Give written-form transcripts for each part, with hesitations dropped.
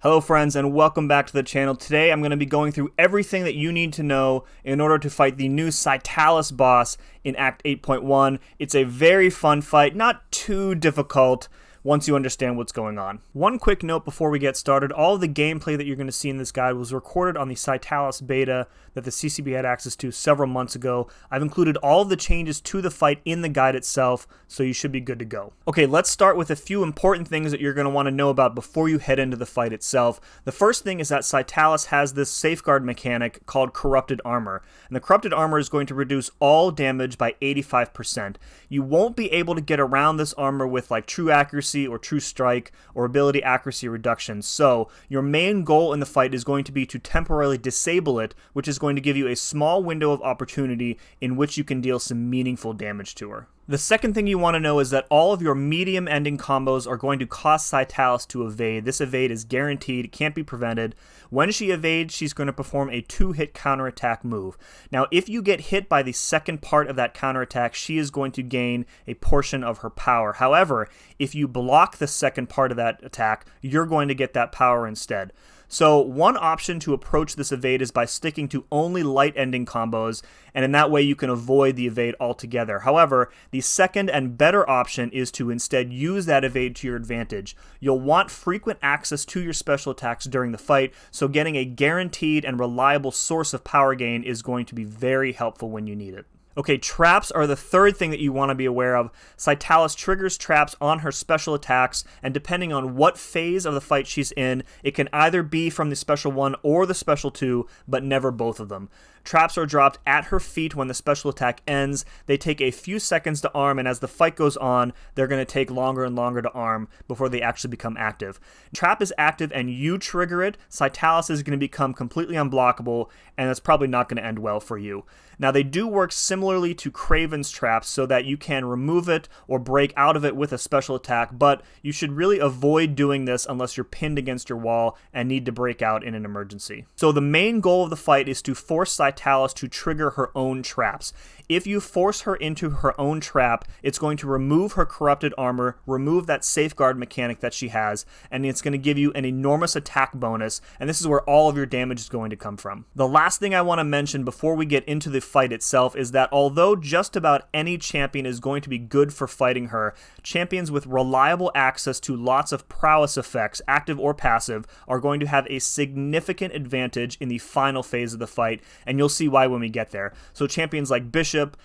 Hello friends and welcome back to the channel. Today I'm going to be going through everything that you need to know in order to fight the new SCYTALIS boss in Act 8.1. It's a very fun fight, not too difficult once you understand what's going on. One quick note before we get started, all of the gameplay that you're going to see in this guide was recorded on the SCYTALIS beta that the CCB had access to several months ago. I've included all of the changes to the fight in the guide itself, so you should be good to go. Okay, let's start with a few important things that you're going to want to know about before you head into the fight itself. The first thing is that SCYTALIS has this safeguard mechanic called Corrupted Armor, and the Corrupted Armor is going to reduce all damage by 85%. You won't be able to get around this armor with like true accuracy or true strike or ability accuracy reduction, so your main goal in the fight is going to be to temporarily disable it, which is going to give you a small window of opportunity in which you can deal some meaningful damage to her. The second thing you want to know is that all of your medium ending combos are going to cost SCYTALIS to evade. This evade is guaranteed, it can't be prevented. When she evades, she's going to perform a 2-hit counterattack move. Now, if you get hit by the second part of that counterattack, she is going to gain a portion of her power. However, if you block the second part of that attack, you're going to get that power instead. So one option to approach this evade is by sticking to only light ending combos, and in that way you can avoid the evade altogether. However, the second and better option is to instead use that evade to your advantage. You'll want frequent access to your special attacks during the fight, so getting a guaranteed and reliable source of power gain is going to be very helpful when you need it. Okay, traps are the third thing that you want to be aware of. SCYTALIS triggers traps on her special attacks, and depending on what phase of the fight she's in, it can either be from the special 1 or the special 2, but never both of them. Traps are dropped at her feet when the special attack ends. They take a few seconds to arm, and as the fight goes on, they're going to take longer and longer to arm before they actually become active. Trap is active and you trigger it, SCYTALIS is going to become completely unblockable, and that's probably not going to end well for you. Now, they do work similarly to Kraven's traps so that you can remove it or break out of it with a special attack, but you should really avoid doing this unless you're pinned against your wall and need to break out in an emergency. So the main goal of the fight is to force SCYTALIS to trigger her own traps. If you force her into her own trap, it's going to remove her corrupted armor, remove that safeguard mechanic that she has, and it's going to give you an enormous attack bonus, and this is where all of your damage is going to come from. The last thing I want to mention before we get into the fight itself is that although just about any champion is going to be good for fighting her, champions with reliable access to lots of prowess effects, active or passive, are going to have a significant advantage in the final phase of the fight, and you'll see why when we get there. So champions like Bishop,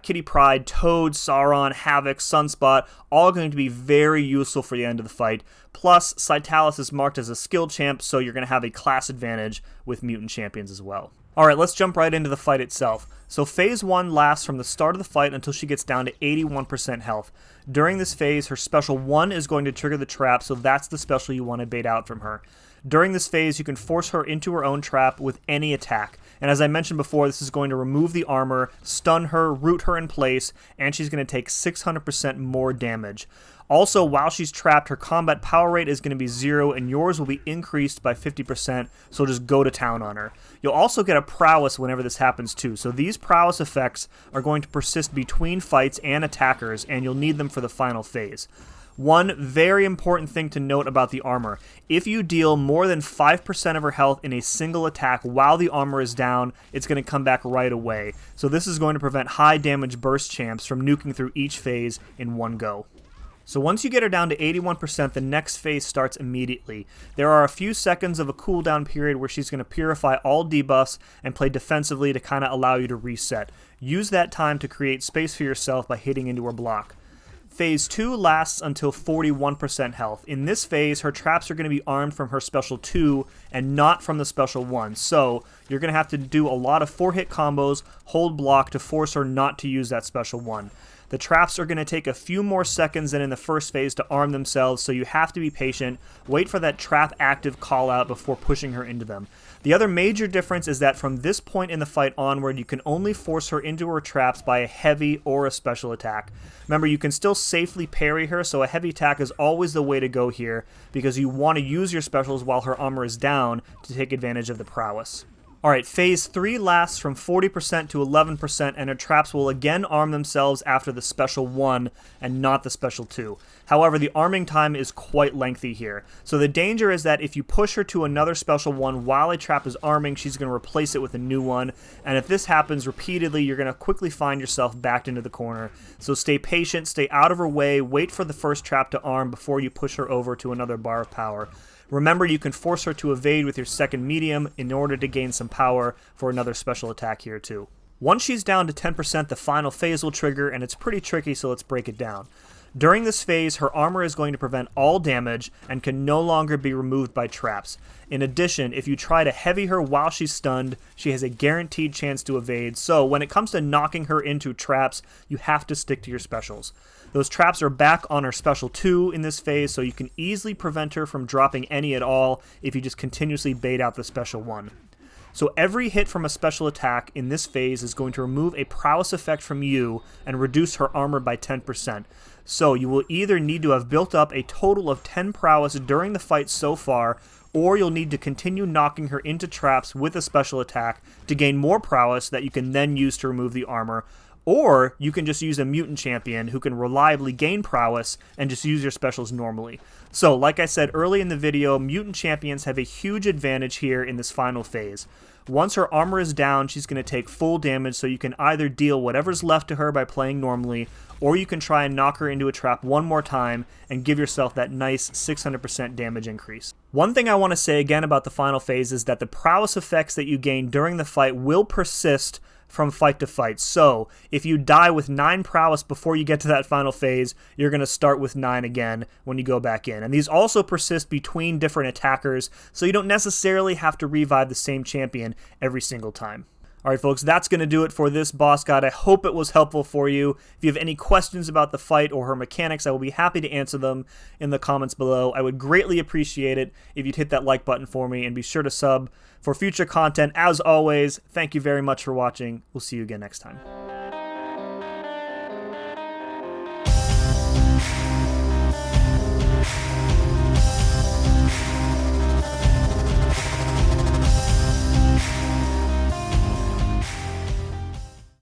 Kitty Pryde, Toad, Sauron, Havoc, Sunspot, all going to be very useful for the end of the fight. Plus, SCYTALIS is marked as a skill champ, so you're going to have a class advantage with mutant champions as well. Alright, let's jump right into the fight itself. So phase 1 lasts from the start of the fight until she gets down to 81% health. During this phase, her special 1 is going to trigger the trap, so that's the special you want to bait out from her. During this phase, you can force her into her own trap with any attack. And as I mentioned before, this is going to remove the armor, stun her, root her in place, and she's going to take 600% more damage. Also, while she's trapped, her combat power rate is going to be 0, and yours will be increased by 50%, so just go to town on her. You'll also get a prowess whenever this happens too, so these prowess effects are going to persist between fights and attackers, and you'll need them for the final phase. One very important thing to note about the armor: if you deal more than 5% of her health in a single attack while the armor is down, it's going to come back right away. So this is going to prevent high damage burst champs from nuking through each phase in one go. So once you get her down to 81%, the next phase starts immediately. There are a few seconds of a cooldown period where she's going to purify all debuffs and play defensively to kind of allow you to reset. Use that time to create space for yourself by hitting into her block. Phase 2 lasts until 41% health. In this phase, her traps are going to be armed from her special 2 and not from the special 1, so you're going to have to do a lot of 4-hit combos, hold block to force her not to use that special 1. The traps are going to take a few more seconds than in the first phase to arm themselves, so you have to be patient, wait for that trap active call out before pushing her into them. The other major difference is that from this point in the fight onward, you can only force her into her traps by a heavy or a special attack. Remember, you can still safely parry her, so a heavy attack is always the way to go here, because you want to use your specials while her armor is down to take advantage of the prowess. Alright, phase 3 lasts from 40% to 11%, and her traps will again arm themselves after the special 1 and not the special 2. However, the arming time is quite lengthy here. So the danger is that if you push her to another special 1 while a trap is arming, she's going to replace it with a new one. And if this happens repeatedly, you're going to quickly find yourself backed into the corner. So stay patient, stay out of her way, wait for the first trap to arm before you push her over to another bar of power. Remember, you can force her to evade with your second medium in order to gain some power for another special attack here too. Once she's down to 10%, the final phase will trigger, and it's pretty tricky, so let's break it down. During this phase, her armor is going to prevent all damage and can no longer be removed by traps. In addition, if you try to heavy her while she's stunned, she has a guaranteed chance to evade, so when it comes to knocking her into traps, you have to stick to your specials. Those traps are back on her special 2 in this phase, so you can easily prevent her from dropping any at all if you just continuously bait out the special 1. So every hit from a special attack in this phase is going to remove a prowess effect from you and reduce her armor by 10%. So you will either need to have built up a total of 10 prowess during the fight so far, or you'll need to continue knocking her into traps with a special attack to gain more prowess that you can then use to remove the armor. Or you can just use a mutant champion who can reliably gain prowess and just use your specials normally. So, like I said early in the video, mutant champions have a huge advantage here in this final phase. Once her armor is down, she's going to take full damage, so you can either deal whatever's left to her by playing normally, or you can try and knock her into a trap one more time and give yourself that nice 600% damage increase. One thing I want to say again about the final phase is that the prowess effects that you gain during the fight will persist from fight to fight. So, if you die with 9 prowess before you get to that final phase, you're going to start with 9 again when you go back in. And these also persist between different attackers, so you don't necessarily have to revive the same champion every single time. Alright folks, that's going to do it for this boss guide. I hope it was helpful for you. If you have any questions about the fight or her mechanics, I will be happy to answer them in the comments below. I would greatly appreciate it if you'd hit that like button for me, and be sure to sub for future content. As always, thank you very much for watching. We'll see you again next time.